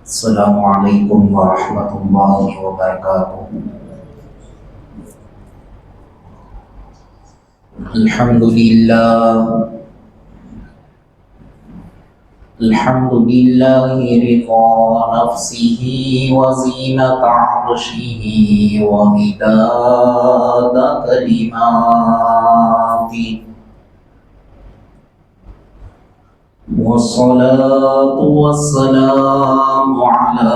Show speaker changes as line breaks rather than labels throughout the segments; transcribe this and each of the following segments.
السلام علیکم ورحمۃ اللہ وبرکاتہ۔ الحمد للہ رضا نفسہ وزینت عرشہ ومداد کلماتہ، والصلاة والسلام على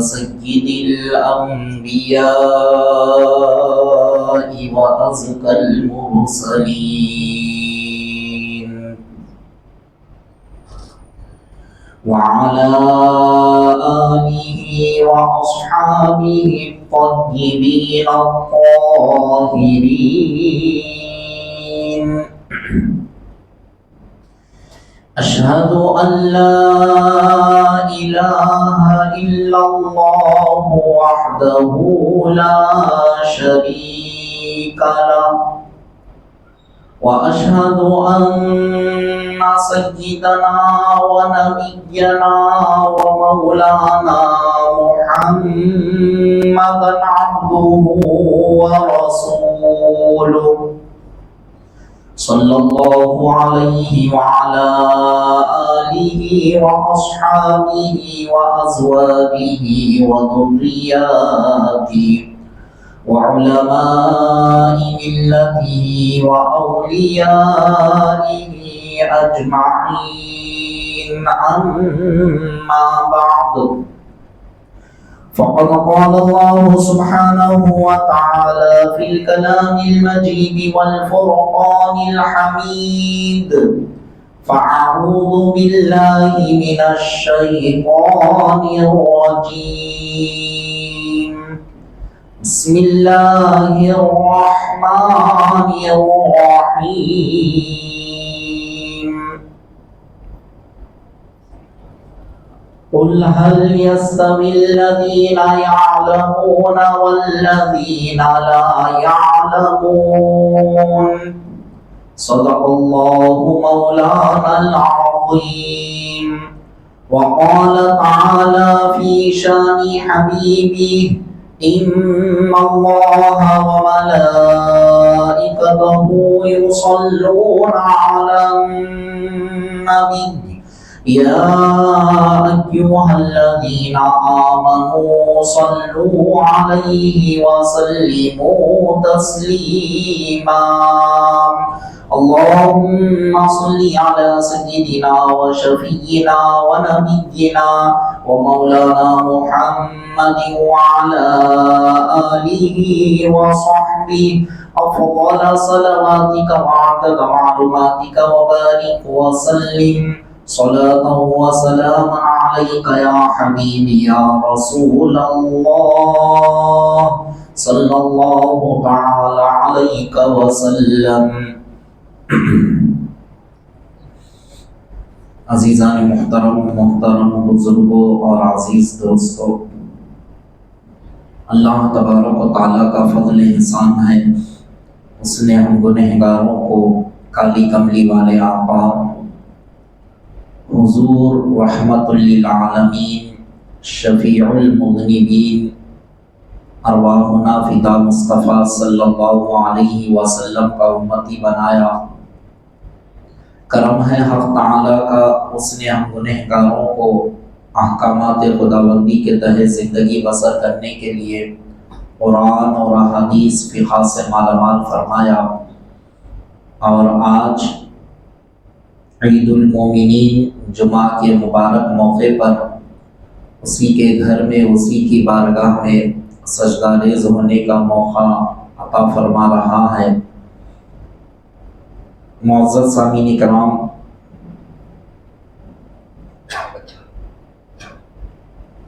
سيد الأنبياء وأزكى المرسلين، وعلى آله وأصحابه الطيبين الطاهرين۔ أشهد أن لا إله إلا الله وحده لا شريك له، وأشهد أن سيدنا ونبينا ومولانا محمدا عبده ورسوله، صلى الله عليه وعلى آله وأصحابه وأزواجه وذرياته وعلماء ملته وأوليائه أجمعين، أما بعد، فقد قال الله سبحانه وتعالى في الكلام المجيد والفرقان الحميد، فأعوذ بالله من الشيطان الرجيم، بسم الله الرحمن الرحيم، قل هل يستوي الذين يعلمون والذين لا يعلمون، صدق الله مولانا العظيم، وقال تعالى في شان حبيبه، إن الله وملائكته يصلون على النبي، يا أيها الذين آمنوا صلوا عليه وسلموا تسليما، اللهم صل على سيدنا وشفينا ونبينا ومولانا محمد وعلى آله وصحبه أفضل صلواتك وعدد معلوماتك، وبارك وسلم صلاة وسلام عليك يا حبيبي يا رسول الله، صلى الله تعالى عليك وسلم۔ عزیزان محترم بزرگوں اور عزیز دوستوں، اللہ تبارک و تعالیٰ کا فضل احسان ہے، اس نے ہم گنہگاروں کو کالی کملی والے آقا حضور رحمت للعالمین شفیع المذنبین ارواحنا فدا مصطفیٰ صلی اللہ علیہ وسلم کا امتی بنایا۔ کرم ہے حق تعالیٰ کا، اس نے ہم گنہگاروں کو احکامات خداوندی کے تحت زندگی بسر کرنے کے لیے قرآن اور احادیث فقہ سے مالا مال فرمایا، اور آج عید المومنین جمعہ کے مبارک موقع پر اسی کے گھر میں، اسی کی بارگاہ میں سجدہ ریز ہونے کا موقع عطا فرما رہا ہے۔ معزز سامعین کرام،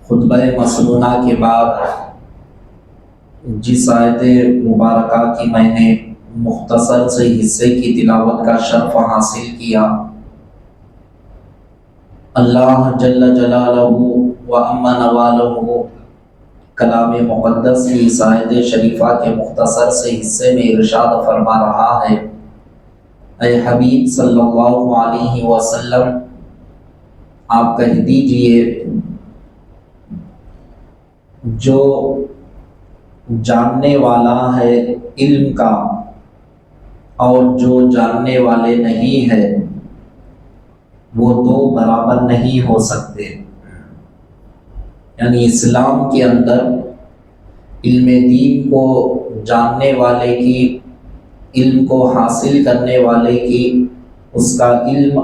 خطبہ مسنونہ کے بعد جس آیت مبارکہ کی میں نے مختصر سے حصے کی تلاوت کا شرف حاصل کیا، اللہ جل جلالہ و اما نوالہ کلام مقدس کی اس آیت شریفہ کے مختصر سے حصے میں ارشاد فرما رہا ہے، اے حبیب صلی اللہ علیہ وسلم آپ کہہ دیجئے جو جاننے والا ہے علم کا اور جو جاننے والے نہیں ہے وہ دو برابر نہیں ہو سکتے۔ یعنی اسلام کے اندر علم دین کو جاننے والے کی، علم کو حاصل کرنے والے کی، اس کا علم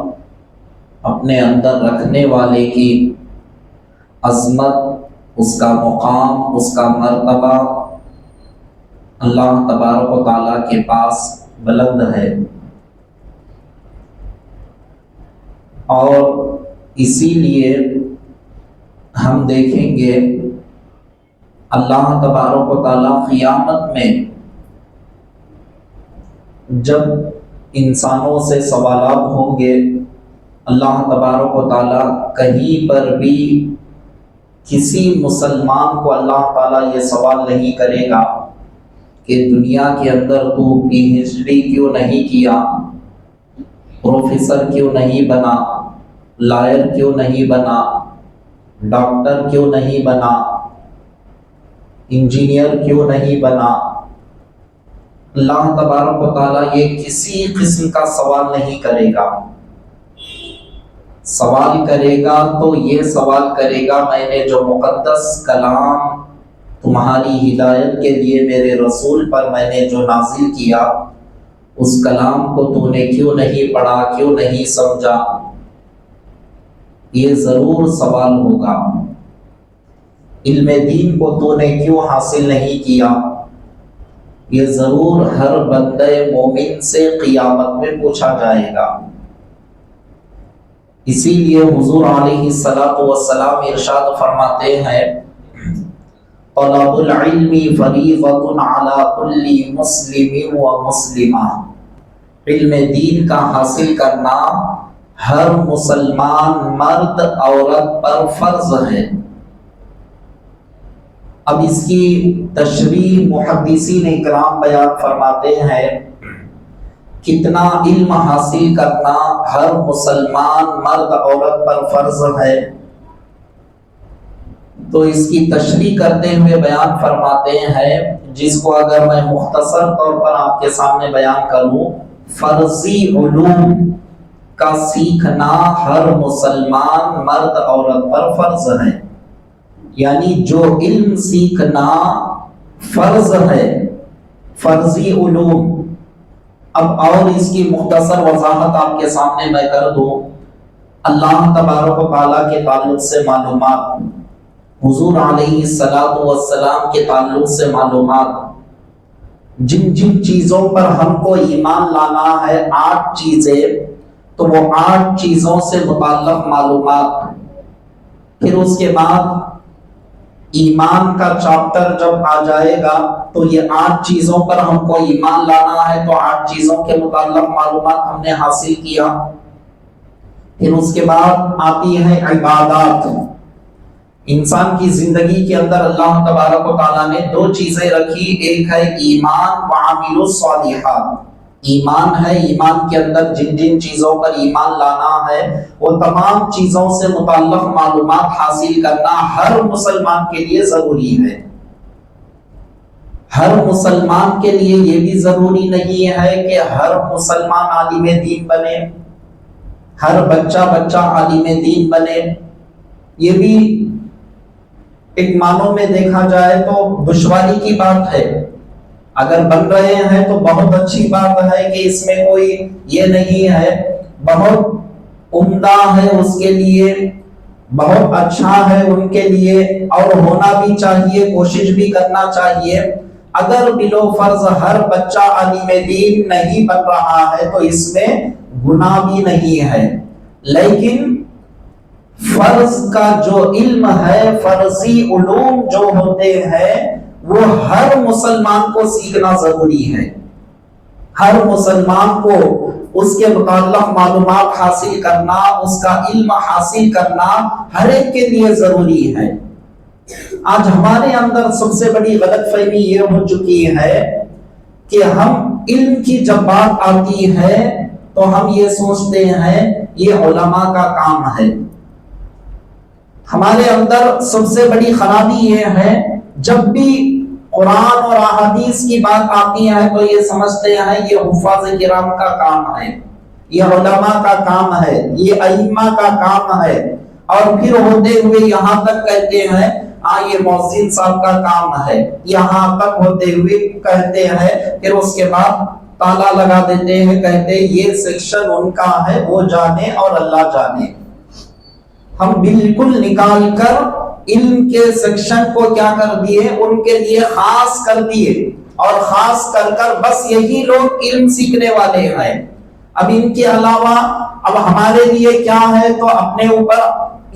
اپنے اندر رکھنے والے کی عظمت، اس کا مقام، اس کا مرتبہ اللہ تبارک و تعالیٰ کے پاس بلند ہے۔ اور اسی لیے ہم دیکھیں گے اللہ تبارک و تعالیٰ قیامت میں جب انسانوں سے سوالات ہوں گے، اللہ تبارک و تعالیٰ کہیں پر بھی کسی مسلمان کو اللہ تعالیٰ یہ سوال نہیں کرے گا کہ دنیا کے اندر تو PhD کیوں نہیں کیا، پروفیسر کیوں نہیں بنا، لائر کیوں نہیں بنا، ڈاکٹر کیوں نہیں بنا، انجینئر کیوں نہیں بنا۔ اللہ تبارک و تعالیٰ یہ کسی قسم کا سوال نہیں کرے گا۔ سوال کرے گا تو یہ سوال کرے گا میں نے جو مقدس کلام تمہاری ہدایت کے لیے میرے رسول پر میں نے جو نازل کیا، اس کلام کو تو نے کیوں نہیں پڑھا، کیوں نہیں سمجھا، یہ ضرور سوال ہوگا۔ علم دین کو تو نے کیوں حاصل نہیں کیا، یہ ضرور ہر بندے مومن سے قیامت میں پوچھا جائے گا۔ اسی لیے حضور علیہ السلام ارشاد فرماتے ہیں طلب العلم فریضۃ علی کل مسلم و مسلمہ، علم دین کا حاصل کرنا ہر مسلمان مرد عورت پر فرض ہے۔ اب اس کی تشریح محدثین اکرام بیان فرماتے ہیں کتنا علم حاصل کرنا ہر مسلمان مرد عورت پر فرض ہے، تو اس کی تشریح کرتے ہوئے بیان فرماتے ہیں، جس کو اگر میں مختصر طور پر آپ کے سامنے بیان کروں، فرضی علوم کا سیکھنا ہر مسلمان مرد عورت پر فرض ہے۔ یعنی جو علم سیکھنا فرض ہے، فرضی علوم۔ اب اور اس کی مختصر وضاحت آپ کے سامنے میں کر دوں، اللہ تبارک و تعالیٰ کے تعلق سے معلومات، حضور علیہ السلام کے تعلق سے معلومات، جن جن چیزوں پر ہم کو ایمان لانا ہے 8 چیزیں، تو وہ 8 چیزوں سے متعلق معلومات۔ پھر اس کے بعد ایمان کا چاپٹر جب آ جائے گا تو یہ 8 چیزوں پر ہم کو ایمان لانا ہے، تو 8 چیزوں کے متعلق معلومات ہم نے حاصل کیا۔ پھر اس کے بعد آتی ہے عبادات۔ انسان کی زندگی کے اندر اللہ تبارک و تعالیٰ نے 2 چیزیں رکھی، ایک ہے ایمان وعامل الصالحات۔ ایمان ہے، ایمان کے اندر جن جن چیزوں پر ایمان لانا ہے وہ تمام چیزوں سے متعلق معلومات حاصل کرنا ہر مسلمان کے لیے ضروری ہے۔ ہر مسلمان کے لیے یہ بھی ضروری نہیں ہے کہ ہر مسلمان عالم دین بنے، ہر بچہ عالم دین بنے۔ یہ بھی ایک معنوں میں دیکھا جائے تو دشواری کی بات ہے۔ اگر بن رہے ہیں تو بہت اچھی بات ہے کہ اس میں کوئی یہ نہیں ہے، بہت عمدہ ہے اس کے لیے، بہت اچھا ہے ان کے لیے، اور ہونا بھی چاہیے، کوشش بھی کرنا چاہیے۔ اگر بلو فرض ہر بچہ عالم دین نہیں بن رہا ہے تو اس میں گناہ بھی نہیں ہے، لیکن فرض کا جو علم ہے، فرضی علوم جو ہوتے ہیں وہ ہر مسلمان کو سیکھنا ضروری ہے۔ ہر مسلمان کو اس کے متعلق معلومات حاصل کرنا، اس کا علم حاصل کرنا ہر ایک کے لیے ضروری ہے۔ آج ہمارے اندر سب سے بڑی غلط فہمی یہ ہو چکی ہے کہ ہم علم کی جب بات آتی ہے تو ہم یہ سوچتے ہیں یہ علماء کا کام ہے۔ ہمارے اندر سب سے بڑی خرابی یہ ہے، جب بھی قرآن اور احادیث کی بات آتی ہے تو یہ سمجھتے ہیں یہ حفاظ کرام کا کام ہے، یہ علماء کا کام ہے، یہ ائمہ کا کام ہے، اور پھر ہوتے ہوئے یہاں تک کہتے ہیں یہ مؤذن صاحب کا کام ہے، یہاں تک ہوتے ہوئے کہتے ہیں، پھر اس کے بعد تالا لگا دیتے ہیں، کہتے ہیں یہ سیکشن ان کا ہے، وہ جانے اور اللہ جانے۔ ہم بالکل نکال کر علم کے سیکشن کو کیا کر دیے، ان کے لیے خاص کر دیے، اور خاص کر بس یہی لوگ علم سیکھنے والے ہیں۔ اب ان کے علاوہ اب ہمارے لیے کیا ہے، تو اپنے اوپر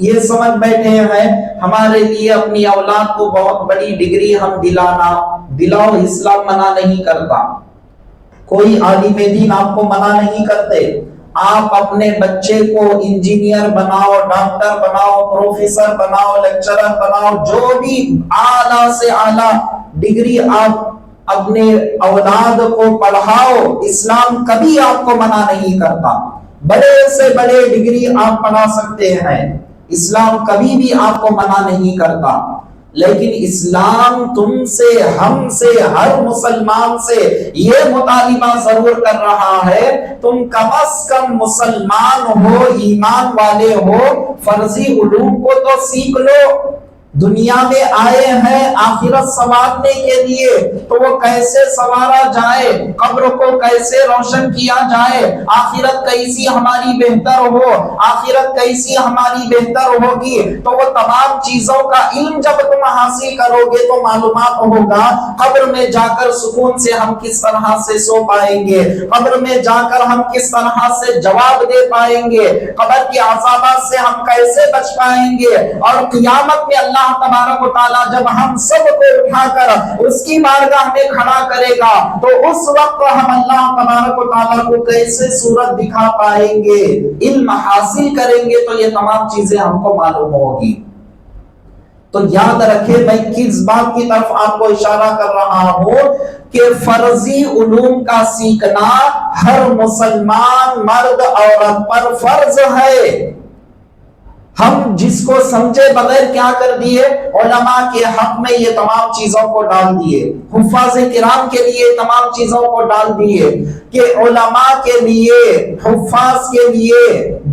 یہ سمجھ بیٹھے ہیں ہمارے لیے اپنی اولاد کو بہت بڑی ڈگری ہم دلاؤ، اسلام منع نہیں کرتا، کوئی عالم دین آپ کو منع نہیں کرتے، آپ اپنے بچے کو انجینئر بناؤ، ڈاکٹر بناؤ، پروفیسر بناؤ، لیکچرر بناؤ، جو بھی اعلیٰ سے اعلیٰ ڈگری آپ اپنے اولاد کو پڑھاؤ، اسلام کبھی آپ کو منع نہیں کرتا، بڑے سے بڑے ڈگری آپ پڑھا سکتے ہیں، اسلام کبھی بھی آپ کو منع نہیں کرتا، لیکن اسلام تم سے، ہم سے، ہر مسلمان سے یہ مطالبہ ضرور کر رہا ہے، تم کم از کم مسلمان ہو، ایمان والے ہو، فرضی علوم کو تو سیکھ لو۔ دنیا میں آئے ہیں آخرت سنوارنے کے لیے، تو وہ کیسے سنوارا جائے، قبر کو کیسے روشن کیا جائے، آخرت کیسی ہماری بہتر ہو، آخرت کیسی ہماری بہتر ہوگی، تو وہ تمام چیزوں کا علم جب تم حاصل کرو گے تو معلومات ہوگا قبر میں جا کر سکون سے ہم کس طرح سے سو پائیں گے، قبر میں جا کر ہم کس طرح سے جواب دے پائیں گے، قبر کی عذابات سے ہم کیسے بچ پائیں گے، اور قیامت میں اللہ تبارک و تعالیٰ جب ہم سب کو اٹھا کر اس کی بارگاہ میں کھڑا کرے گا تو اس وقت ہم اللہ تبارک و تعالیٰ کو کیسے صورت دکھا پائیں گے، علم حاصل کریں گے تو یہ تمام چیزیں ہم کو معلوم ہوگی۔ تو یاد رکھیں میں کس بات کی طرف آپ کو اشارہ کر رہا ہوں کہ فرضی علوم کا سیکھنا ہر مسلمان مرد عورت پر فرض ہے۔ ہم جس کو سمجھے بغیر کیا کر دیے، علماء کے حق میں یہ تمام چیزوں کو ڈال دیے، حفاظ کرام کے لیے تمام چیزوں کو ڈال دیے، کہ علماء کے لیے، حفاظ کے لیے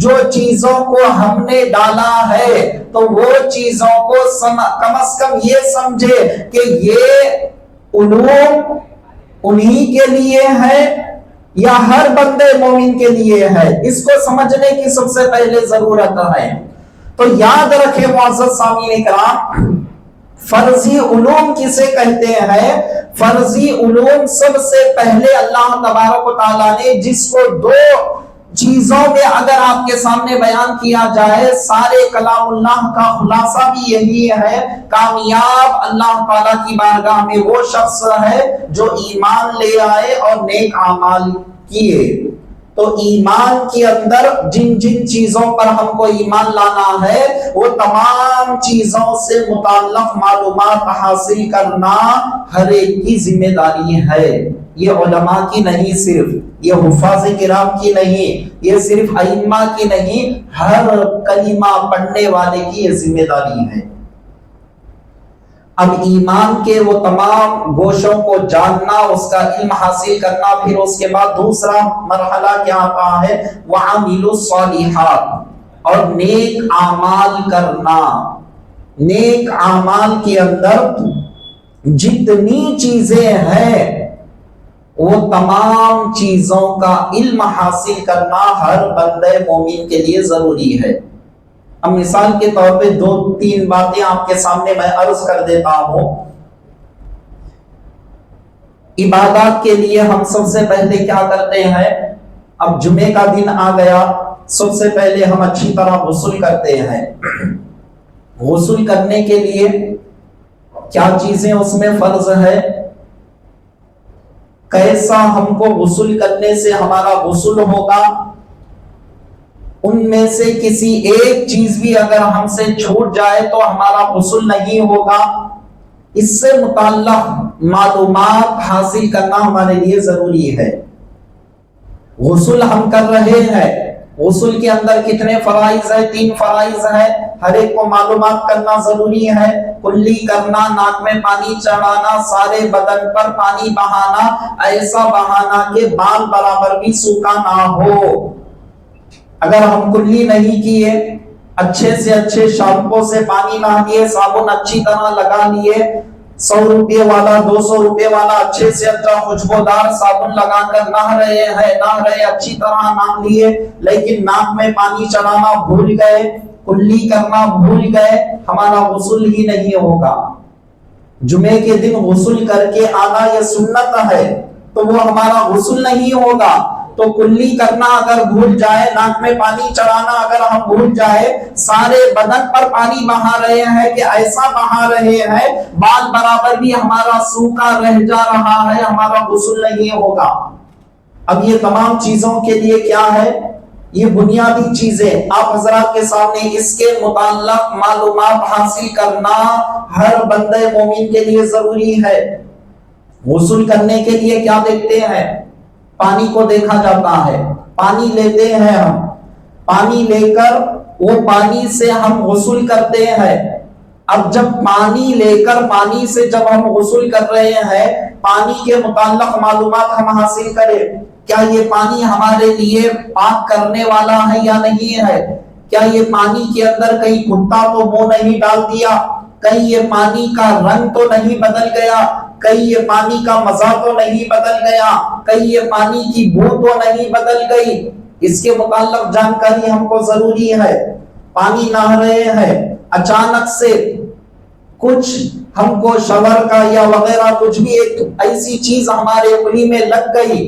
جو چیزوں کو ہم نے ڈالا ہے تو وہ چیزوں کو کم از کم یہ سمجھے کہ یہ علوم انہی کے لیے ہے یا ہر بندے مومن کے لیے ہے، اس کو سمجھنے کی سب سے پہلے ضرورت ہے۔ تو یاد رکھیں معزز سامعین کرام، فرضی علوم کسے کہتے ہیں؟ فرضی علوم سب سے پہلے اللہ تبارک و تعالیٰ نے جس کو دو چیزوں میں اگر آپ کے سامنے بیان کیا جائے، سارے کلام اللہ کا خلاصہ بھی یہی ہے، کامیاب اللہ تعالیٰ کی بارگاہ میں وہ شخص ہے جو ایمان لے آئے اور نیک اعمال کیے۔ تو ایمان کے اندر جن جن چیزوں پر ہم کو ایمان لانا ہے وہ تمام چیزوں سے متعلق معلومات حاصل کرنا ہر ایک کی ذمہ داری ہے، یہ علماء کی نہیں، صرف یہ حفاظ کرام کی نہیں، یہ صرف ائمہ کی نہیں، ہر کلمہ پڑھنے والے کی یہ ذمہ داری ہے۔ اب ایمان کے وہ تمام گوشوں کو جاننا، اس کا علم حاصل کرنا، پھر اس کے بعد دوسرا مرحلہ کیا آتا ہے، وَعَمِلُوا الصَّالِحَاتِ، اور نیک اعمال کرنا۔ نیک اعمال کے اندر جتنی چیزیں ہیں وہ تمام چیزوں کا علم حاصل کرنا ہر بندے مومن کے لیے ضروری ہے۔ اب مثال کے طور پہ دو تین باتیں آپ کے سامنے میں عرض کر دیتا ہوں۔ عبادات کے لیے ہم سب سے پہلے کیا کرتے ہیں، اب جمعے کا دن آ گیا، سب سے پہلے ہم اچھی طرح غسل کرتے ہیں۔ غسل کرنے کے لیے کیا چیزیں اس میں فرض ہے، کیسا ہم کو غسل کرنے سے ہمارا غسل ہوگا، ان میں سے کسی ایک چیز بھی اگر ہم سے چھوٹ جائے تو ہمارا غسل نہیں ہوگا، اس سے متعلق معلومات حاصل کرنا ہمارے لیے ضروری ہے۔ غسل ہم کر رہے ہیں، غسل کے اندر کتنے فرائض ہیں؟ 3 فرائض ہیں۔ ہر ایک کو معلومات کرنا ضروری ہے۔ کلی کرنا، ناک میں پانی چڑھانا، سارے بدن پر پانی بہانا، ایسا بہانا کہ بال برابر بھی سوکھا نہ ہو۔ اگر ہم کلی نہیں کیے، اچھے سے اچھے شیمپو سے پانی نہ لیے، صابن اچھی طرح لگا لیے، 100 روپے والا 200 روپے والا اچھے سے اچھا خوشبودار صابن لگا کر نہا رہے اچھی طرح نہا لیے، لیکن ناک میں پانی چڑھانا بھول گئے، کلی کرنا بھول گئے، ہمارا غسل ہی نہیں ہوگا۔ جمعے کے دن غسل کر کے آنا یہ سنت ہے، تو وہ ہمارا غسل نہیں ہوگا۔ تو کلی کرنا اگر بھول جائے، ناک میں پانی چڑھانا اگر ہم بھول جائے، سارے بدن پر پانی بہا رہے ہیں کہ ایسا بہا رہے ہیں بال برابر بھی ہمارا سوکھا رہ جا رہا ہے، ہمارا غسل نہیں ہوگا۔ اب یہ تمام چیزوں کے لیے کیا ہے؟ یہ بنیادی چیزیں آپ حضرات کے سامنے، اس کے متعلق معلومات حاصل کرنا ہر بندے مومن کے لیے ضروری ہے۔ غسل کرنے کے لیے کیا دیکھتے ہیں؟ پانی کو دیکھا جاتا ہے، پانی لیتے ہیں ہم، پانی لے کر وہ پانی سے ہم غسل کرتے ہیں۔ اب جب پانی لے کر پانی سے جب ہم غسل کر رہے ہیں، پانی کے متعلق معلومات ہم حاصل کریں، کیا یہ پانی ہمارے لیے پاک کرنے والا ہے یا نہیں ہے؟ کیا یہ پانی کے اندر کہیں کتا تو منہ نہیں ڈال دیا؟ کہیں یہ پانی کا رنگ تو نہیں بدل گیا؟ کہیں یہ پانی کا مزہ تو نہیں بدل گیا؟ کہیں یہ پانی کی بو تو نہیں بدل گئی؟ اس کے متعلق جانکاری ہم کو ضروری ہے۔ پانی نہا رہے ہیں، اچانک سے کچھ ہم کو شاور کا یا وغیرہ کچھ بھی ایک ایسی چیز ہمارے انگلی میں لگ گئی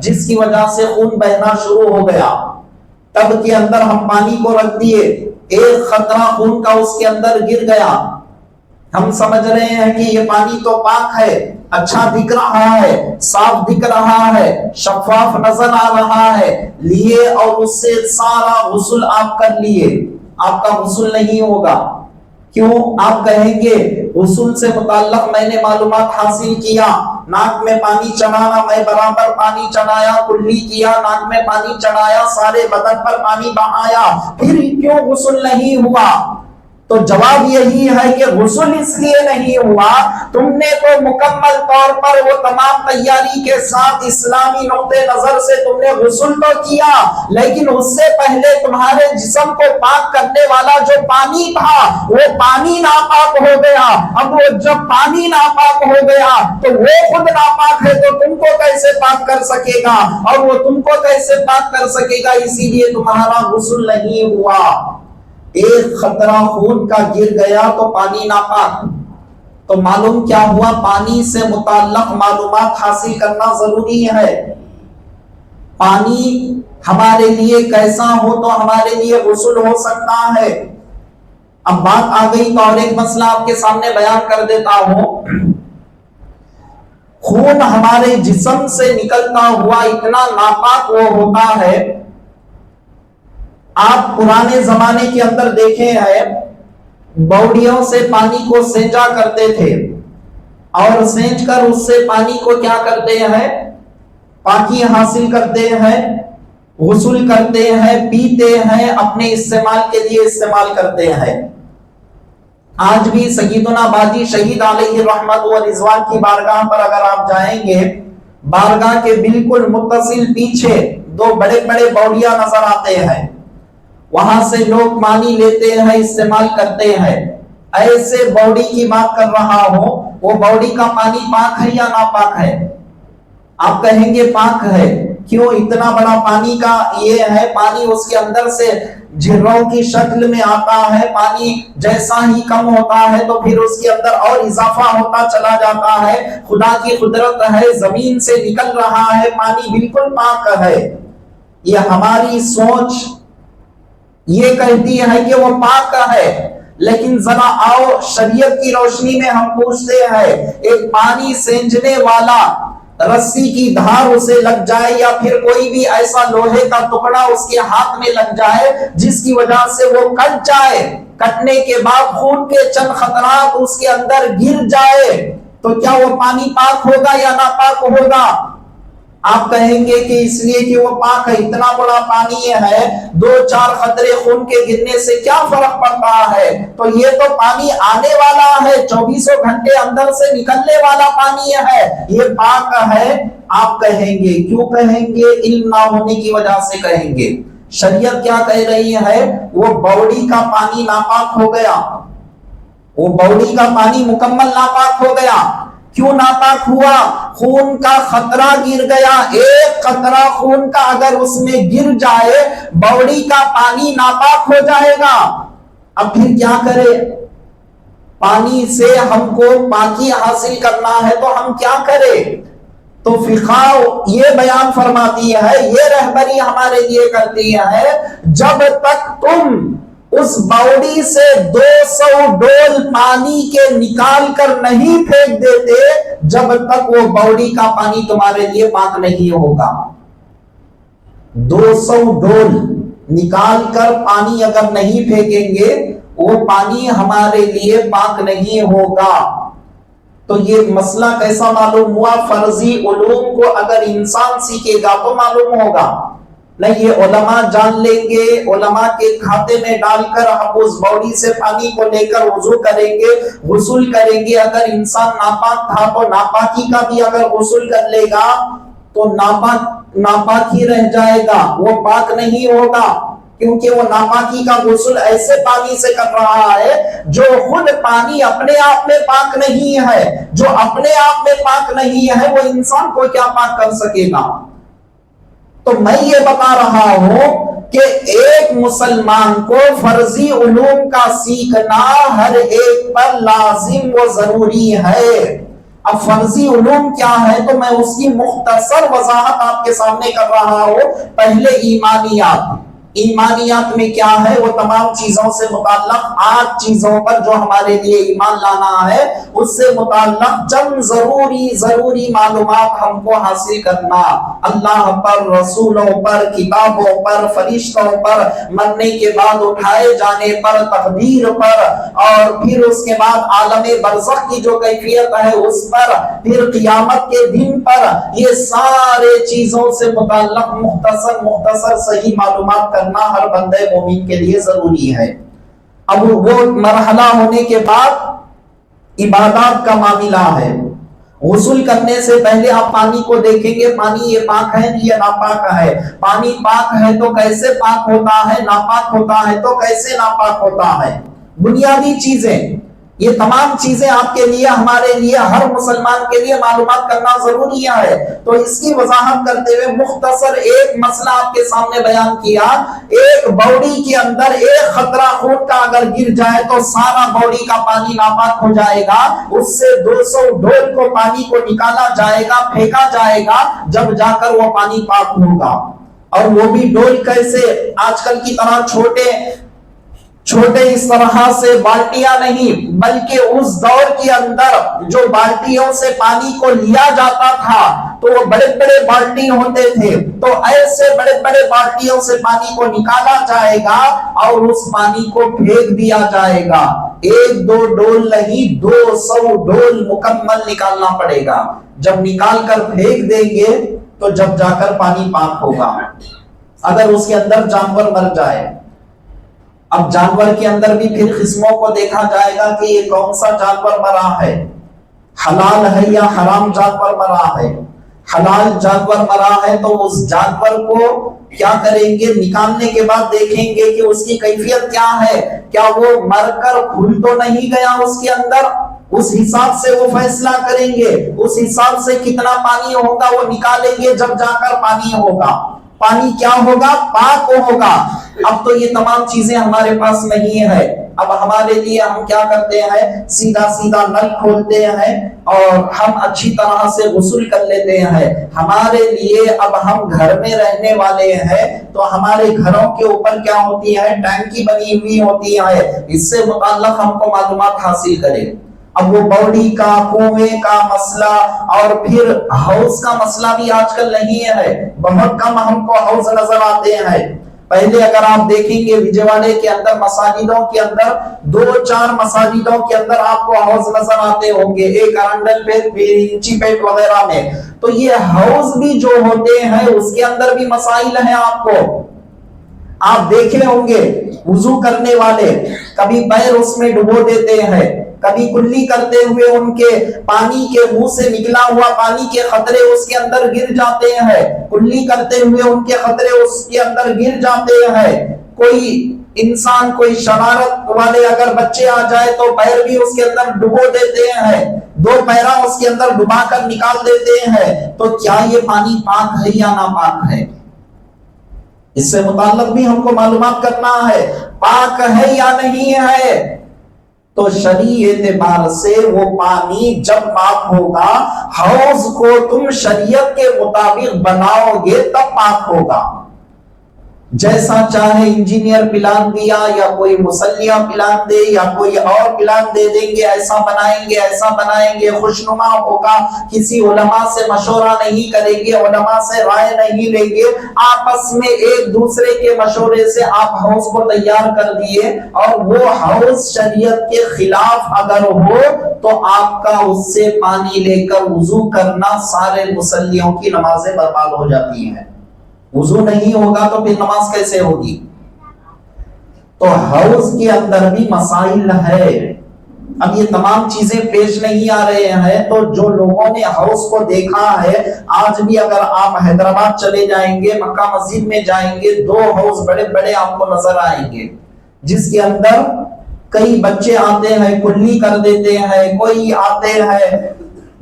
جس کی وجہ سے خون بہنا شروع ہو گیا، تب کے اندر ہم پانی کو رکھ دیے، ایک خطرہ خون کا اس کے اندر گر گیا، ہم سمجھ رہے ہیں کہ یہ پانی تو پاک ہے، اچھا دکھ رہا ہے، صاف دکھ رہا ہے، شفاف نظر آ رہا ہے، لیے اور اس سے سارا غسل آپ کر لیے، آپ کا غسل نہیں ہوگا۔ کیوں؟ آپ کہیں گے غسل سے متعلق میں نے معلومات حاصل کیا، ناک میں پانی چڑھانا، میں برابر پانی چڑھایا، کلی کیا، ناک میں پانی چڑھایا، سارے بدن پر پانی بہایا، پھر کیوں غسل نہیں ہوا؟ تو جواب یہی ہے کہ غسل اس لیے نہیں ہوا، تم نے تو مکمل طور پر وہ تمام تیاری کے ساتھ اسلامی نقطہ نظر سے تم نے غسل تو کیا، لیکن اس سے پہلے تمہارے جسم کو پاک کرنے والا جو پانی تھا وہ پانی ناپاک ہو گیا۔ اب وہ جب پانی ناپاک ہو گیا تو وہ خود ناپاک ہے، تو تم کو کیسے پاک کر سکے گا، اور وہ تم کو کیسے پاک کر سکے گا؟ اسی لیے تمہارا غسل نہیں ہوا۔ ایک خطرہ خون کا گر گیا تو پانی ناپاک۔ تو معلوم کیا ہوا؟ پانی سے متعلق معلومات حاصل کرنا ضروری ہے۔ پانی ہمارے لیے کیسا ہو تو ہمارے لیے غسل ہو سکتا ہے۔ اب بات آ گئی تو اور ایک مسئلہ آپ کے سامنے بیان کر دیتا ہوں۔ خون ہمارے جسم سے نکلتا ہوا اتنا ناپاک وہ ہوتا ہے، آپ پرانے زمانے کے اندر دیکھے ہیں بوڑیوں سے پانی کو سینچا کرتے تھے، اور سینچ کر اس سے پانی کو کیا کرتے ہیں؟ پاکی حاصل کرتے ہیں، غسل کرتے ہیں، پیتے ہیں، اپنے استعمال کے لیے استعمال کرتے ہیں۔ آج بھی سیدنا باجی شہید علیہ رحمت و رضوان کی بارگاہ پر اگر آپ جائیں گے، بارگاہ کے بالکل متصل پیچھے 2 بڑے بڑے بوڑیاں نظر آتے ہیں، وہاں سے لوگ پانی لیتے ہیں، استعمال کرتے ہیں۔ ایسے باوڑی کی بات کر رہا ہوں، وہ باوڑی کا پانی پاک ہے یا ناپاک ہے؟ آپ کہیں گے پاک ہے۔ کیوں؟ اتنا بڑا پانی کا یہ ہے، پانی اس کے اندر سے جھروں کی شکل میں آتا ہے، پانی جیسا ہی کم ہوتا ہے تو پھر اس کے اندر اور اضافہ ہوتا چلا جاتا ہے، خدا کی قدرت ہے، زمین سے نکل رہا ہے، پانی بالکل پاک ہے۔ یہ ہماری سوچ یہ کہتی ہے کہ وہ پاک ہے، لیکن ذرا آؤ شریعت کی روشنی میں ہم پوچھتے ہیں، ایک پانی سینچنے والا رسی کی دھار اسے لگ جائے یا پھر کوئی بھی ایسا لوہے کا ٹکڑا اس کے ہاتھ میں لگ جائے جس کی وجہ سے وہ کٹ جائے، کٹنے کے بعد خون کے چند خطرات اس کے اندر گر جائے، تو کیا وہ پانی پاک ہوگا یا ناپاک ہوگا؟ آپ کہیں گے کہ اس لیے کہ وہ پاک ہے، اتنا بڑا پانی ہے، 2-4 قطرے خون کے گرنے سے کیا فرق پڑتا ہے؟ تو یہ تو پانی آنے والا ہے، 24 گھنٹے اندر سے نکلنے والا پانی ہے، یہ پاک ہے۔ آپ کہیں گے، کیوں کہیں گے؟ علم نہ ہونے کی وجہ سے کہیں گے۔ شریعت کیا کہہ رہی ہے؟ وہ باوڑی کا پانی ناپاک ہو گیا، وہ باوڑی کا پانی مکمل ناپاک ہو گیا۔ کیوں ناپاک ہوا؟ خون کا خطرہ گر گیا، ایک قطرہ خون کا اگر اس میں گر جائے باوڑی کا پانی ناپاک ہو جائے گا۔ اب پھر کیا کرے؟ پانی سے ہم کو پاکی حاصل کرنا ہے تو ہم کیا کریں؟ تو فقہ یہ بیان فرماتی ہے، یہ رہبری ہمارے لیے کرتی ہے، جب تک تم اس باوڑی سے 200 ڈول پانی کے نکال کر نہیں پھینک دیتے، جب تک وہ باوڑی کا پانی تمہارے لیے پاک نہیں ہوگا۔ 200 ڈول نکال کر پانی اگر نہیں پھینکیں گے، وہ پانی ہمارے لیے پاک نہیں ہوگا۔ تو یہ مسئلہ کیسا معلوم ہوا؟ فرضی علوم کو اگر انسان سیکھے گا تو معلوم ہوگا، نہیں یہ علماء جان لیں گے، علماء کے کھاتے میں ڈال کر ہم اس باوڑی سے پانی کو لے کر وضو کریں گے، غسل کریں گے۔ اگر انسان ناپاک تھا تو ناپاکی کا بھی اگر غسل کر لے گا تو ناپاک ہی رہ جائے گا، وہ پاک نہیں ہوگا، کیونکہ وہ ناپاکی کا غسل ایسے پانی سے کر رہا ہے جو خود پانی اپنے آپ میں پاک نہیں ہے۔ جو اپنے آپ میں پاک نہیں ہے وہ انسان کو کیا پاک کر سکے گا؟ تو میں یہ بتا رہا ہوں کہ ایک مسلمان کو فرضی علوم کا سیکھنا ہر ایک پر لازم و ضروری ہے۔ اب فرضی علوم کیا ہے تو میں اس کی مختصر وضاحت آپ کے سامنے کر رہا ہوں۔ پہلے ایمانیات، ایمانیات میں کیا ہے؟ وہ تمام چیزوں سے متعلق 8 چیزوں پر جو ہمارے لیے ایمان لانا ہے، اس سے متعلق چند ضروری معلومات ہم کو حاصل کرنا۔ اللہ پر، رسولوں پر، کتابوں پر، فرشتوں پر، مرنے کے بعد اٹھائے جانے پر، تقدیر پر، اور پھر اس کے بعد عالم برزخ کی جو کیفیت ہے اس پر، پھر قیامت کے دن پر، یہ سارے چیزوں سے متعلق مختصر صحیح معلومات کرنا ہر بندے مومن کے لیے ضروری ہے۔ اب وہ مرحلہ ہونے کے بعد عبادات کا معاملہ ہے۔ غسل کرنے سے پہلے آپ پانی کو دیکھیں گے، پانی یہ پاک ہے یہ ناپاک ہے، پانی پاک ہے تو کیسے پاک ہوتا ہے، ناپاک ہوتا ہے تو کیسے ناپاک ہوتا ہے۔ بنیادی چیزیں، یہ تمام چیزیں آپ کے لیے، ہمارے لیے، ہر مسلمان کے لیے معلومات کرنا ضروری ہے۔ تو اس کی وضاحت کرتے ہوئے مختصر ایک مسئلہ آپ کے سامنے بیان کیا۔ ایک باوڑی کے اندر ایک قطرہ خون کا اگر گر جائے تو سارا باوڑی کا پانی ناپاک ہو جائے گا، اس سے 200 ڈول کو پانی کو نکالا جائے گا، پھینکا جائے گا، جب جا کر وہ پانی پاک ہوگا۔ اور وہ بھی ڈول کیسے؟ آج کل کی طرح چھوٹے اس طرح سے بالٹیاں نہیں، بلکہ اس دور کے اندر جو بالٹیوں سے پانی کو لیا جاتا تھا تو وہ بڑے بڑے بالٹی ہوتے تھے، تو ایسے بڑے بڑے بالٹیوں سے پانی کو نکالا جائے گا اور اس پانی کو پھینک دیا جائے گا۔ 1-2 ڈول نہیں، 200 ڈول مکمل نکالنا پڑے گا۔ جب نکال کر پھینک دیں گے تو جب جا کر پانی پاک ہوگا۔ اگر اس کے اندر جانور مر جائے، اب جانور کے اندر بھی پھر قسموں کو دیکھا جائے گا کہ یہ کون سا جانور مرا ہے، حلال ہے یا حرام جانور مرا ہے۔ حلال جانور مرا ہے تو اس جانور کو کیا کریں گے؟ نکالنے کے بعد دیکھیں گے کہ اس کی کیفیت کیا ہے، کیا وہ مر کر کھل تو نہیں گیا اس کے اندر، اس حساب سے وہ فیصلہ کریں گے، اس حساب سے کتنا پانی ہوگا وہ نکالیں گے، جب جا کر پانی ہوگا۔ پانی کیا ہوگا؟ پاک ہوگا۔ اب تو یہ تمام چیزیں ہمارے پاس نہیں ہے۔ اب ہمارے لیے ہم کیا کرتے ہیں؟ سیدھا نل کھولتے ہیں اور ہم اچھی طرح سے غسل کر لیتے ہیں۔ ہمارے لیے اب ہم گھر میں رہنے والے ہیں تو ہمارے گھروں کے اوپر کیا ہوتی ہے؟ ٹینکی بنی ہوئی ہوتی ہے، اس سے متعلق ہم کو معلومات حاصل کریں۔ اب وہ باوڑی کا، کنویں کا مسئلہ اور پھر حوض کا مسئلہ بھی آج کل نہیں ہے، بہت کم ہم کو حوض نظر آتے ہیں۔ پہلے اگر آپ دیکھیں گے وجےواڑے کے اندر مساجدوں کے اندر 2-4 مساجدوں کے اندر آپ کو حوض نظر آتے ہوں گے، ایک ارنڈل پیٹ، انچی پیٹ وغیرہ میں. تو یہ حوض بھی جو ہوتے ہیں اس کے اندر بھی مسائل ہیں. آپ دیکھے ہوں گے وضو کرنے والے کبھی پیر اس میں ڈبو دیتے ہیں، کبھی کلی کرتے ہوئے ان کے پانی کے منہ سے نکلا ہوا پانی کے قطرے اس کے اندر گر جاتے ہیں، کلی کرتے ہوئے ان کے قطرے اس کے اندر گر جاتے ہیں. کوئی انسان، کوئی شرارت والے اگر بچے آ جائے تو پیر بھی اس کے اندر ڈبو دیتے ہیں، 2 پیرا اس کے اندر ڈبا کر نکال دیتے ہیں. تو کیا یہ پانی پاک ہے یا ناپاک ہے؟ اس سے متعلق بھی ہم کو معلومات کرنا ہے، پاک ہے یا نہیں ہے. تو شرعی اعتبار سے وہ پانی جب پاک ہوگا، حوض کو تم شریعت کے مطابق بناؤ گے تب پاک ہوگا. جیسا چاہے انجینئر پلان دیا یا کوئی مسلیہ پلان دے یا کوئی اور پلان دے دیں گے، ایسا بنائیں گے خوشنما ہوگا. کسی علماء سے مشورہ نہیں کریں گے، علماء سے رائے نہیں لیں گے، آپس میں ایک دوسرے کے مشورے سے آپ حوض کو تیار کر دیے اور وہ حوض شریعت کے خلاف اگر ہو تو آپ کا اس سے پانی لے کر وضو کرنا سارے مسلیوں کی نمازیں برباد ہو جاتی ہیں. وضو نہیں ہوگا تو پھر نماز کیسے ہوگی؟ تو حوض کے اندر بھی مسائل ہے. اب یہ تمام چیزیں پیش نہیں آ رہے ہیں. تو جو لوگوں نے حوض کو دیکھا ہے، آج بھی اگر آپ حیدرآباد چلے جائیں گے، مکہ مسجد میں جائیں گے، 2 حوض بڑے بڑے آپ کو نظر آئیں گے جس کے اندر کئی بچے آتے ہیں کلی کر دیتے ہیں، کوئی آتے ہیں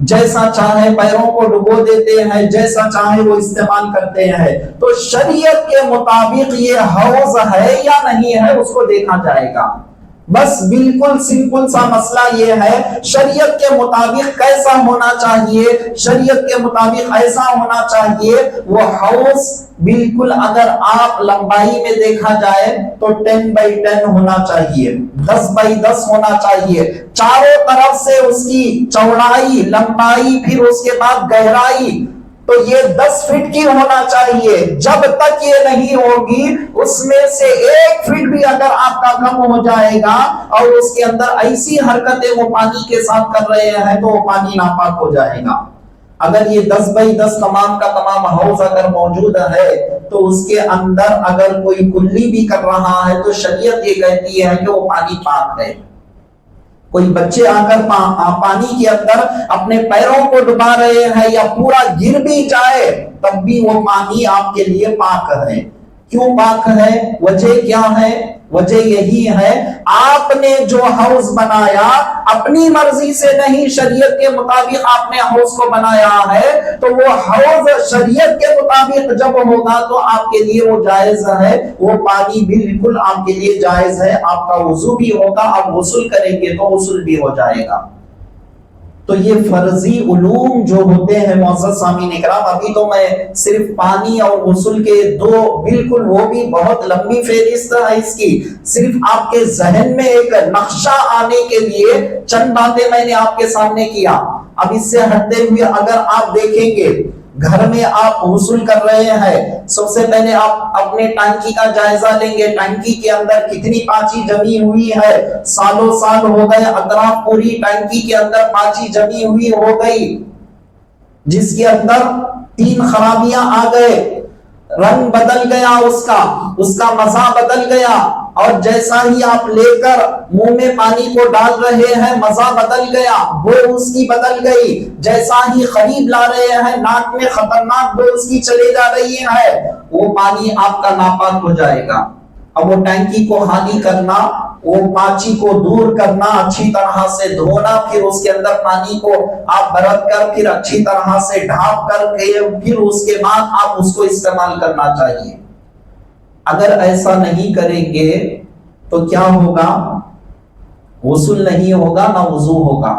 جیسا چاہے پیروں کو ڈبو دیتے ہیں، جیسا چاہے وہ استعمال کرتے ہیں. تو شریعت کے مطابق یہ حوض ہے یا نہیں ہے اس کو دیکھا جائے گا. بس بالکل سمپل سا مسئلہ یہ ہے، شریعت کے مطابق کیسا ہونا چاہیے، شریعت کے مطابق ایسا ہونا چاہیے. وہ حوض بالکل اگر آپ لمبائی میں دیکھا جائے تو 10x10 ہونا چاہیے، 10x10 ہونا چاہیے. چاروں طرف سے اس کی چوڑائی، لمبائی، پھر اس کے بعد گہرائی تو یہ 10 فٹ کی ہونا چاہیے. جب تک یہ نہیں ہوگی اس میں سے 1 فٹ بھی اگر آپ کا کم ہو جائے گا اور اس کے اندر ایسی حرکتیں وہ پانی کے ساتھ کر رہے ہیں تو وہ پانی ناپاک ہو جائے گا. اگر یہ 10x10 تمام کا تمام حوض اگر موجود ہے تو اس کے اندر اگر کوئی کلی بھی کر رہا ہے تو شریعت یہ کہتی ہے کہ وہ پانی پاک ہے. کوئی بچے آ کر پانی کے اندر اپنے پیروں کو ڈبا رہے ہیں یا پورا گر بھی جائے تب بھی وہ پانی آپ کے لیے پاک ہے. کیوں پاک ہے؟ وجہ کیا ہے؟ وجہ یہی ہے آپ نے جو حوض بنایا اپنی مرضی سے نہیں، شریعت کے مطابق آپ نے حوض کو بنایا ہے. تو وہ حوض شریعت کے مطابق جب ہوگا تو آپ کے لیے وہ جائز ہے، وہ پانی بالکل آپ کے لیے جائز ہے. آپ کا وضو بھی ہوگا، آپ غسل کریں گے تو غسل بھی ہو جائے گا. تو یہ فرضی علوم جو ہوتے ہیں معزز سامعین اکرام، ابھی تو میں صرف پانی اور غسل کے 2 بالکل، وہ بھی بہت لمبی فہرست ہے اس کی، صرف آپ کے ذہن میں ایک نقشہ آنے کے لیے چند باتیں میں نے آپ کے سامنے کیا. اب اس سے ہٹتے ہوئے اگر آپ دیکھیں گے گھر میں آپ غسل کر رہے ہیں، سب سے پہلے آپ اپنے ٹانکی کا جائزہ لیں گے. ٹانکی کے اندر کتنی پاچی جمی ہوئی ہے، سالوں سال ہو گئے، اطراف پوری ٹانکی کے اندر پاچی جمی ہوئی ہو گئی جس کے اندر 3 خرابیاں آ گئے، رنگ بدل گیا، اس کا مزہ بدل گیا، اور جیسا ہی آپ لے کر منہ میں پانی کو ڈال رہے ہیں مزہ بدل گیا، بو اس کی بدل گئی. جیسا ہی قریب لا رہے ہیں ناک میں خطرناک بو اس کی چلی جا رہی ہے، وہ پانی آپ کا ناپاک ہو جائے گا. اب وہ ٹینکی کو خالی کرنا، وہ پاچی کو دور کرنا، اچھی طرح سے دھونا، پھر اس کے اندر پانی کو آپ برت کر پھر اچھی طرح سے ڈھانپ کر کے پھر اس کے بعد آپ اس کو استعمال کرنا چاہیے. اگر ایسا نہیں کریں گے تو کیا ہوگا؟ غسل نہیں ہوگا، نہ وضو ہوگا.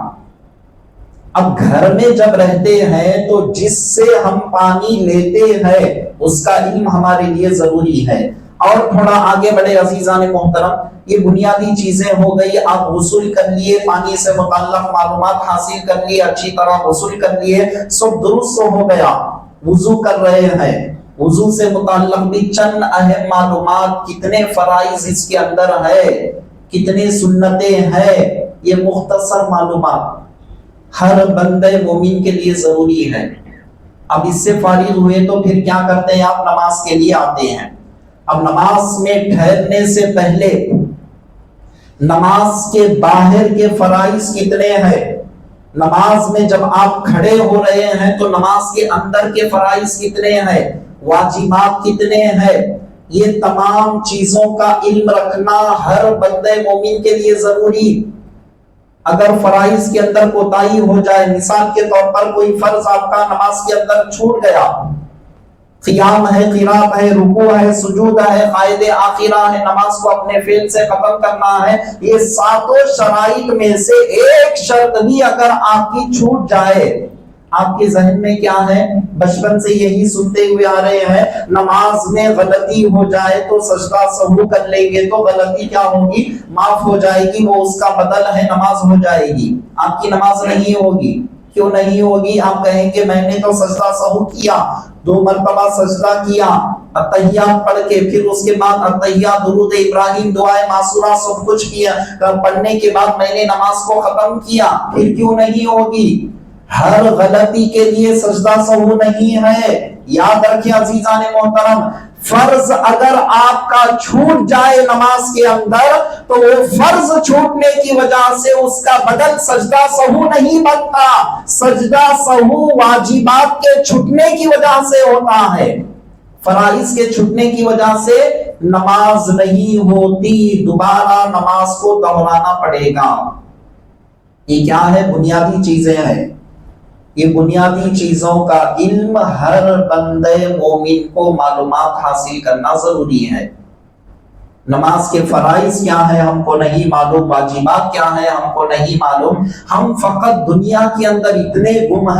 اب گھر میں جب رہتے ہیں تو جس سے ہم پانی لیتے ہیں اس کا علم ہمارے لیے ضروری ہے. اور تھوڑا آگے بڑے عزیزان محترم، یہ بنیادی چیزیں ہو گئی. آپ غسل کر لیے، پانی سے متعلق معلومات حاصل کر لیے، اچھی طرح غسل کر لیے، سب درست ہو گیا. وضو کر رہے ہیں، وضو سے متعلق بھی چند اہم معلومات، کتنے فرائض اس کے اندر ہے، کتنی سنتیں ہیں، یہ مختصر معلومات ہر بندے مومن کے لیے ضروری ہے۔ اب اس سے فارغ ہوئے تو پھر کیا کرتے ہیں؟ آپ نماز کے لیے آتے ہیں۔ اب نماز میں ٹھہرنے سے پہلے نماز کے باہر کے فرائض کتنے ہیں؟ نماز میں جب آپ کھڑے ہو رہے ہیں تو نماز کے اندر کے فرائض کتنے ہیں، واجبات کتنے ہیں، یہ تمام چیزوں کا علم رکھنا ہر بندے مومن کے لیے ضروری۔ اگر فرائض کے اندر کوتاہی ہو جائے، مثال کے طور پر کوئی فرض آپ کا نماز کے اندر چھوٹ گیا، قیام ہے، قرات ہے، رکوع ہے، سجود ہے، قائد آخرہ ہے، نماز کو اپنے فعل سے ختم کرنا ہے، یہ ساتوں شرائط میں سے ایک شرط بھی اگر آپ کی چھوٹ جائے، آپ کے ذہن میں کیا ہے؟ بچپن سے یہی سنتے ہوئے آ رہے ہیں، نماز میں غلطی ہو جائے تو سجدہ سہو کر لیں گے تو غلطی کیا ہوگی؟ معاف ہو جائے گی، وہ اس کا بدل ہے، نماز ہو جائے گی۔ آپ کی نماز نہیں ہوگی۔ کیوں نہیں ہوگی؟ آپ کہیں گے میں نے تو سجدہ سہو کیا، 2 مرتبہ سجدہ کیا، اتحیات پڑھ کے، پھر اس کے بعد اتحیات، درود ابراہیم، دعائے معصورہ سب کچھ کیا، پڑھنے کے بعد میں نے نماز کو ختم کیا، پھر کیوں نہیں ہوگی؟ ہر غلطی کے لیے سجدہ سہو نہیں ہے۔ یاد رکھیں عزیزان محترم، فرض اگر آپ کا چھوٹ جائے نماز کے اندر تو وہ فرض چھوٹنے کی وجہ سے اس کا بدل سجدہ سہو نہیں بنتا، سجدہ سہو واجبات کے چھوٹنے کی وجہ سے ہوتا ہے، فرائض کے چھوٹنے کی وجہ سے نماز نہیں ہوتی، دوبارہ نماز کو دہرانا پڑے گا۔ یہ کیا ہے؟ بنیادی چیزیں ہیں۔ یہ بنیادی چیزوں کا علم ہر بندے مومن کو معلومات حاصل کرنا ضروری ہے۔ نماز کے فرائض کیا ہے ہم کو نہیں معلوم، واجبات کیا ہے ہم کو نہیں معلوم، ہم فقط دنیا کے اندر اتنے گم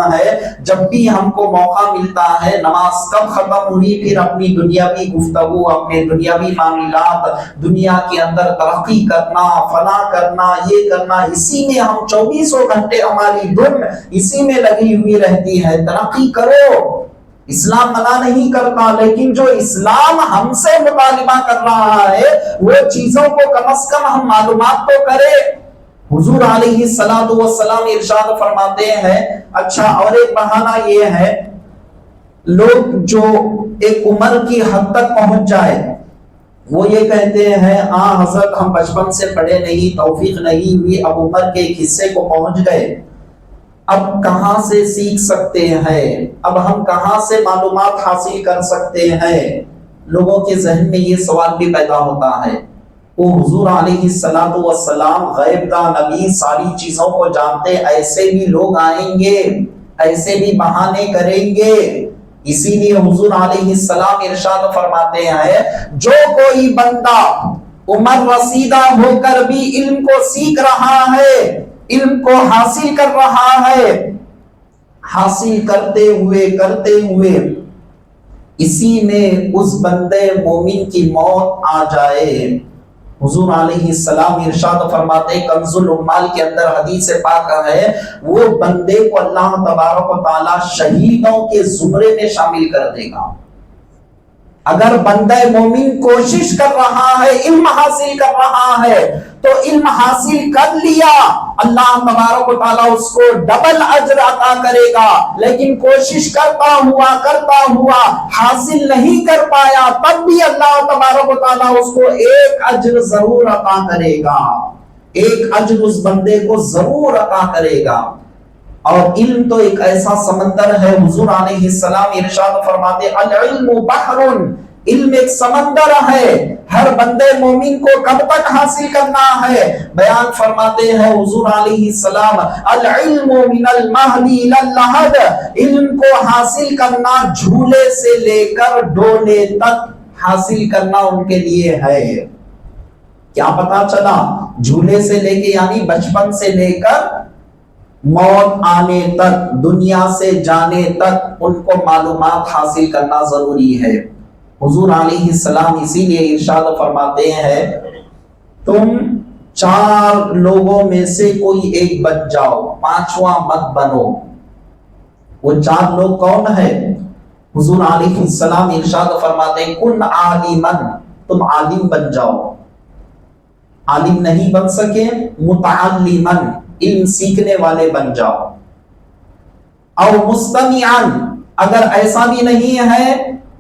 ہے، جب بھی ہم کو موقع ملتا ہے نماز کب ختم ہوئی، پھر اپنی دنیاوی گفتگو، اپنے دنیاوی معاملات، دنیا کے اندر ترقی کرنا، فلاح کرنا، یہ کرنا، اسی میں ہم 24 گھنٹے ہماری دن اسی میں لگی ہوئی رہتی ہے۔ ترقی کرو، اسلام منع نہیں کرتا، لیکن جو اسلام ہم سے مطالبہ کر رہا ہے وہ چیزوں کو کم از کم ہم معلومات تو کریں۔ حضور علیہ السلام ارشاد فرماتے ہیں، اچھا اور ایک بہانہ یہ ہے، لوگ جو ایک عمر کی حد تک پہنچ جائے وہ یہ کہتے ہیں حضرت ہم بچپن سے پڑھے نہیں، توفیق نہیں ہوئی، اب عمر کے ایک حصے کو پہنچ گئے، اب کہاں سے سیکھ سکتے ہیں، اب ہم کہاں سے معلومات حاصل کر سکتے ہیں؟ لوگوں کے ذہن میں یہ سوال بھی پیدا ہوتا ہے۔ وہ حضور علیہ السلام غیب کا نبی، ساری چیزوں کو جانتے، ایسے بھی لوگ آئیں گے، ایسے بھی بہانے کریں گے، اسی لیے حضور علیہ السلام ارشاد فرماتے ہیں جو کوئی بندہ عمر رسیدہ ہو کر بھی علم کو سیکھ رہا ہے، علم کو حاصل کر رہا ہے، حاصل کرتے ہوئے اسی میں اس بندے مومن کی موت آ جائے، حضور علیہ السلام ارشاد فرماتے کنز العمال کے اندر حدیث پاک ہے، وہ بندے کو اللہ تبارک و تعالی شہیدوں کے زمرے میں شامل کر دے گا۔ اگر بندہ مومن کوشش کر رہا ہے، علم حاصل کر رہا ہے تو علم حاصل کر لیا، اللہ تبارک و تعالیٰ اس کو ڈبل اجر عطا کرے گا، لیکن کوشش کرتا ہوا حاصل نہیں کر پایا تب بھی اللہ تبارک و تعالیٰ اس کو ایک اجر ضرور عطا کرے گا، ایک اجر اس بندے کو ضرور عطا کرے گا۔ اور علم تو ایک ایسا سمندر ہے، حضور علیہ السلام ارشاد فرماتے العلم بحر، علم ایک سمندر ہے، ہر بندے مومن کو کب تک حاصل کرنا ہے؟ بیان فرماتے ہیں حضور علیہ السلام العلم من المہد الی اللحد، علم کو حاصل کرنا جھولے سے لے کر ڈولے تک حاصل کرنا ان کے لیے ہے۔ کیا پتا چلا؟ جھولے سے لے کے یعنی بچپن سے لے کر موت آنے تک، دنیا سے جانے تک ان کو معلومات حاصل کرنا ضروری ہے۔ حضور علیہ السلام اسی لیے ارشاد فرماتے ہیں تم 4 لوگوں میں سے کوئی ایک بن جاؤ، 5واں مت بنو۔ وہ 4 لوگ کون ہیں؟ حضور علیہ السلام ارشاد فرماتے ہیں کن عالمن، تم عالم بن جاؤ، عالم نہیں بن سکے متعلمن، علم سیکھنے والے بن جاؤ، اور مستمعن، اگر ایسا بھی نہیں ہے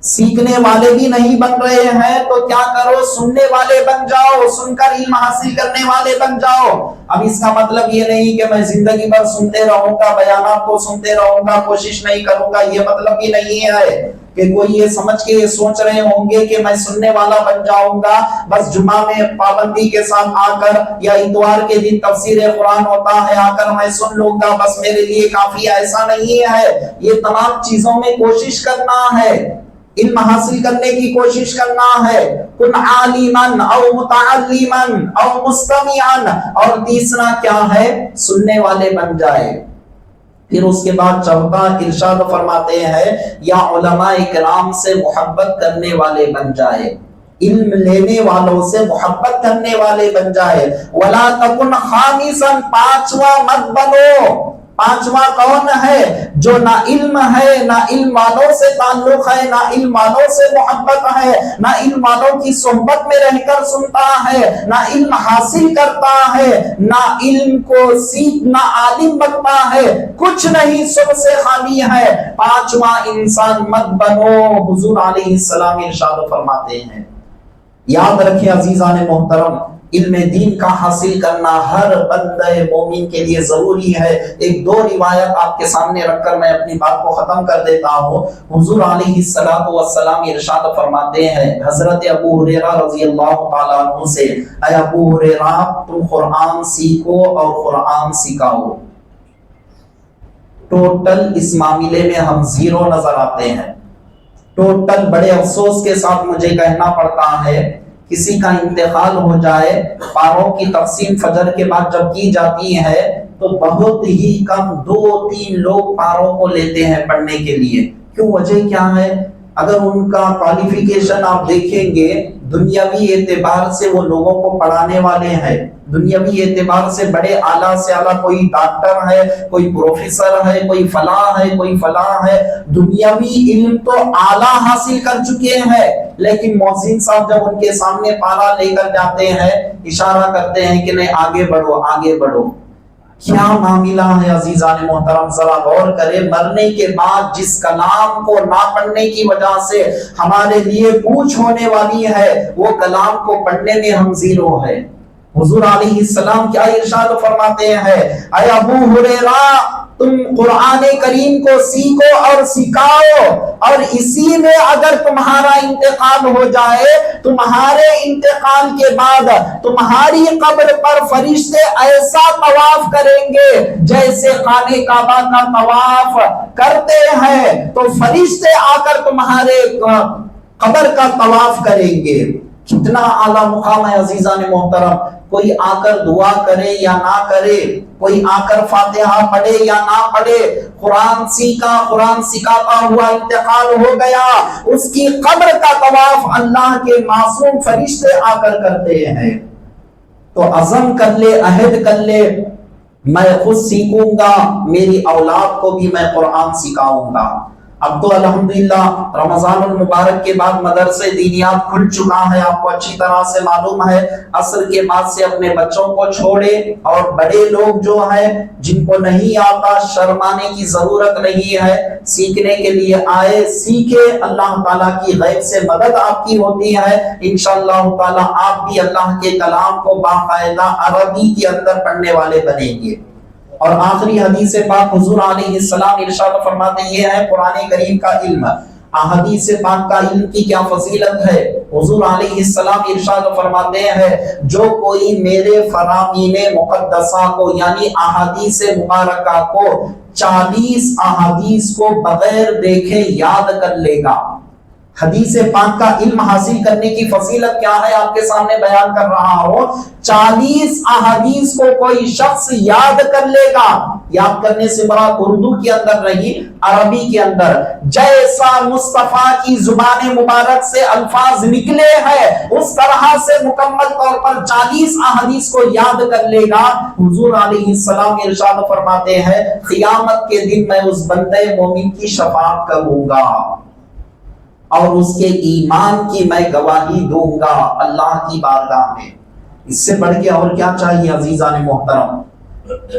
سیکھنے والے بھی نہیں بن رہے ہیں تو کیا کرو سننے والے بن جاؤ، سن کر علم حاصل کرنے والے بن جاؤ۔ اب اس کا مطلب یہ نہیں کہ میں زندگی بھر سنتے رہوں گا، بیانات کو سنتے رہوں گا، کوشش نہیں کروں گا، یہ مطلب بھی نہیں ہے کہ کوئی یہ سمجھ کے یہ سوچ رہے ہوں گے کہ میں سننے والا بن جاؤں گا، بس جمعہ میں پابندی کے ساتھ آ کر یا اتوار کے دن تفسیر قرآن ہوتا ہے آ کر میں سن لوں گا بس میرے لیے کافی، ایسا نہیں ہے۔ یہ تمام چیزوں میں کوشش کرنا ہے، علم حاصل کرنے کی کوشش کرنا ہے۔ کن عالمن او متعلمن او مستمعن، اور تیسرا کیا ہے سننے والے بن جائے۔ پھر اس کے بعد چوتھا ارشاد فرماتے ہیں یا علماء کرام سے محبت کرنے والے بن جائے، علم لینے والوں سے محبت کرنے والے بن جائے۔ ولا تکن خامسا، پانچواں مت بنو۔ پانچواں کون ہے؟ جو نہ علم ہے، نہ علم والوں سے تعلق ہے، نہ علم والوں سے محبت ہے، نہ علم والوں کی صحبت میں رہ کر سنتا ہے، نہ علم حاصل کرتا ہے، نہ علم کو سیکھ، نہ عالم بنتا ہے، کچھ نہیں، سب سے خالی ہے۔ پانچواں انسان مت بنو، حضور علیہ السلام ارشاد فرماتے ہیں۔ یاد رکھیں عزیزان محترم، علم دین کا حاصل کرنا ہر بندہ مومن کے لیے ضروری ہے۔ ایک دو روایت آپ کے سامنے رکھ کر میں اپنی بات کو ختم کر دیتا ہوں۔ حضور علیہ السلام ارشاد فرماتے ہیں حضرت ابو ہریرہ رضی اللہ تعالیٰ عنہ سے، اے ابو ہریرہ تم قرآن سیکھو اور قرآن سکھاؤ۔ ٹوٹل اس معاملے میں ہم زیرو نظر آتے ہیں، ٹوٹل بڑے افسوس کے ساتھ مجھے کہنا پڑتا ہے کسی کا انتقال ہو جائے، پاروں کی تقسیم فجر کے بعد جب کی جاتی ہے تو بہت ہی کم 2-3 لوگ پاروں کو لیتے ہیں پڑھنے کے لیے۔ کیوں؟ وجہ کیا ہے؟ اگر ان کا کوالیفیکیشن آپ دیکھیں گے دنیاوی اعتبار سے وہ لوگوں کو پڑھانے والے ہیں، دنیاوی اعتبار سے بڑے اعلیٰ سے اعلیٰ، کوئی ڈاکٹر ہے، کوئی پروفیسر ہے، کوئی فلاں ہے، کوئی فلاں ہے، دنیاوی علم تو اعلیٰ حاصل کر چکے ہیں، لیکن مؤذن صاحب جب ان کے سامنے پارا لے کر جاتے ہیں اشارہ کرتے ہیں کہ نہیں آگے بڑھو آگے بڑھو۔ کیا معاملہ ہے عزیزان محترم، ذرا غور کرے، مرنے کے بعد جس کلام کو نہ پڑھنے کی وجہ سے ہمارے لیے پوچھ ہونے والی ہے وہ کلام کو پڑھنے میں ہم زیرو ہے۔ حضور علیہ السلام کیا ارشاد فرماتے ہیں، اے ابو ہریرہ تم قرآن کریم کو سیکھو اور سکھاؤ، اور اسی میں اگر تمہارا انتقال ہو جائے، تمہارے انتقال کے بعد تمہاری قبر پر فرشتے ایسا طواف کریں گے جیسے خانہ کعبہ کا طواف کرتے ہیں، تو فرشتے آ کر تمہارے قبر کا طواف کریں گے۔ کتنا اعلیٰ مقام ہے عزیزان محترم۔ کوئی آ کر دعا کرے یا نہ کرے، کوئی آ کر فاتحہ پڑھے یا نہ پڑھے، قرآن سیکھا، قرآن سکھاتا ہوا انتقال ہو گیا، اس کی قبر کا طواف اللہ کے معصوم فرشتے آ کر کرتے ہیں۔ تو عزم کر لے، عہد کر لے، میں خود سیکھوں گا، میری اولاد کو بھی میں قرآن سکھاؤں گا۔ اب تو الحمدللہ رمضان المبارک کے بعد مدرسے دینیات کھل چکا ہے، آپ کو اچھی طرح سے معلوم ہے۔ عصر کے بعد سے اپنے بچوں کو چھوڑے، اور بڑے لوگ جو ہیں جن کو نہیں آتا شرمانے کی ضرورت نہیں ہے، سیکھنے کے لیے آئے، سیکھے، اللہ تعالیٰ کی غیب سے مدد آپ کی ہوتی ہے، انشاءاللہ تعالیٰ آپ بھی اللہ کے کلام کو باقاعدہ عربی کے اندر پڑھنے والے بنیں گے۔ اور آخری حدیث پاک حضور علیہ السلام ارشاد فرماتے یہ ہے قرآن کریم کا علم، احادیث پاک کا علم کی کیا فضیلت ہے۔ حضور علیہ السلام ارشاد فرماتے ہیں جو کوئی میرے فرامین مقدسہ کو یعنی احادیث مبارکہ کو 40 احادیث کو بغیر دیکھے یاد کر لے گا۔ حدیث پاک کا علم حاصل کرنے کی فضیلت کیا ہے آپ کے سامنے بیان کر رہا ہوں۔ 40 احادیث کو کوئی شخص یاد کر لے گا، یاد کرنے سے مراد اردو کے اندر نہیں عربی کے اندر، جیسا مصطفیٰ کی زبان مبارک سے الفاظ نکلے ہیں اس طرح سے مکمل طور پر 40 احادیث کو یاد کر لے گا۔ حضور علیہ السلام ارشاد فرماتے ہیں قیامت کے دن میں اس بندے مومن کی شفاعت کروں گا۔ اور اس کے ایمان کی میں گواہی دوں گا اللہ کی بارگاہ میں۔ اس سے بڑھ کے اور کیا چاہیے عزیزان محترم؟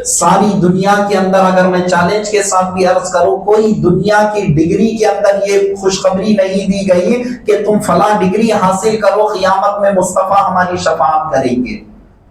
ساری دنیا کے اندر اگر میں چیلنج کے ساتھ بھی عرض کروں، کوئی دنیا کی ڈگری کے اندر یہ خوشخبری نہیں دی گئی کہ تم فلاں ڈگری حاصل کرو، قیامت میں مصطفیٰ ہماری شفاعت کریں گے،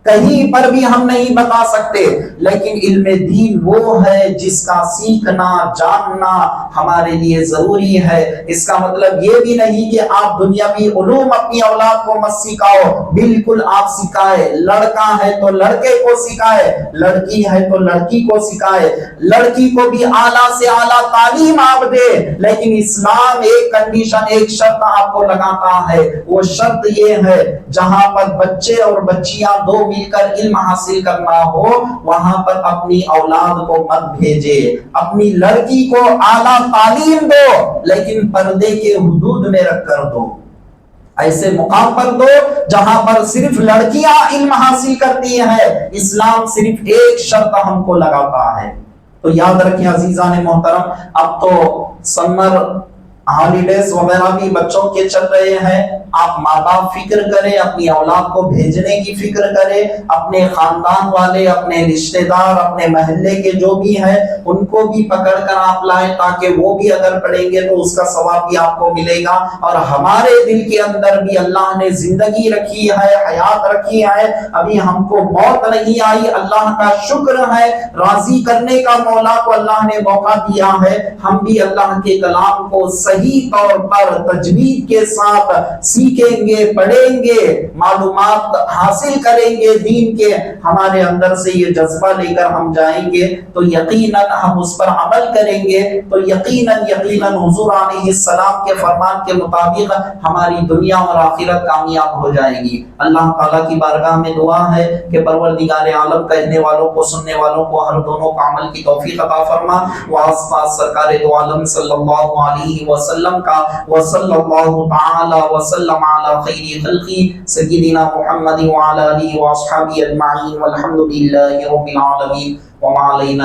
کہیں پر بھی ہم نہیں بتا سکتے۔ لیکن علم دین وہ ہے جس کا سیکھنا جاننا ہمارے لیے ضروری ہے۔ اس کا مطلب یہ بھی نہیں کہ آپ دنیاوی علوم اپنی اولاد کو مت سکھاؤ، بالکل آپ سکھائے، لڑکا ہے تو لڑکے کو سکھائے، لڑکی ہے تو لڑکی کو سکھائے، لڑکی کو بھی اعلیٰ سے اعلیٰ تعلیم آپ دے، لیکن اسلام ایک کنڈیشن، ایک شرط آپ کو لگاتا ہے، وہ شرط یہ ہے جہاں پر بچے اور بچیاں دو مل کر علم حاصل کرنا ہو، وہاں پر اپنی اولاد کو مت بھیجے، اپنی لڑکی کو اعلیٰ تعلیم دو لیکن پردے کے حدود میں رکھ کر دو، ایسے مقام پر دو جہاں پر صرف لڑکیاں علم حاصل کرتی ہیں۔ اسلام صرف ایک شرط ہم کو لگاتا ہے۔ تو یاد رکھیں عزیزان محترم، اب تو سمر ہالیڈیز وغیرہ بھی بچوں کے چل رہے ہیں، آپ ماں باپ فکر کریں، اپنی اولاد کو بھیجنے کی فکر کریں، اپنے خاندان والے، اپنے رشتہ دار، اپنے محلے کے جو بھی ہیں ان کو بھی پکڑ کر آپ لائیں، تاکہ وہ بھی اگر پڑھیں گے تو اس کا ثواب بھی آپ کو ملے گا، اور ہمارے دل کے اندر بھی اللہ نے زندگی رکھی ہے، حیات رکھی ہے، ابھی ہم کو موت نہیں آئی، اللہ کا شکر ہے، راضی کرنے کا مولا کو اللہ نے موقع دیا ہے، ہم بھی اللہ کے کلام کو صحیح طور پر تجوید کے ساتھ سیکھیں گے، پڑھیں گے، معلومات حاصل کریں گے دین کے، ہمارے اندر سے یہ جذبہ لے کر ہم جائیں گے تو یقیناً ہم اس پر عمل کریں گے، تو یقیناً حضور علیہ السلام کے فرمان کے مطابق ہماری دنیا اور آخرت کامیاب ہو جائے گی۔ اللہ تعالیٰ کی بارگاہ میں دعا ہے کہ پروردگار عالم کہنے والوں کو، سننے والوں کو ہر دونوں کا عمل کی توفیق عطا فرما۔ وآس پاس سرکار دو عالم صلی اللہ علیہ وسلم کا، وصلی اللہ تعالی وسلم علی خیر خلقی سیدنا محمد وعلی آلہ واصحابہ اجمعین، والحمد للہ رب العالمین، وما علینا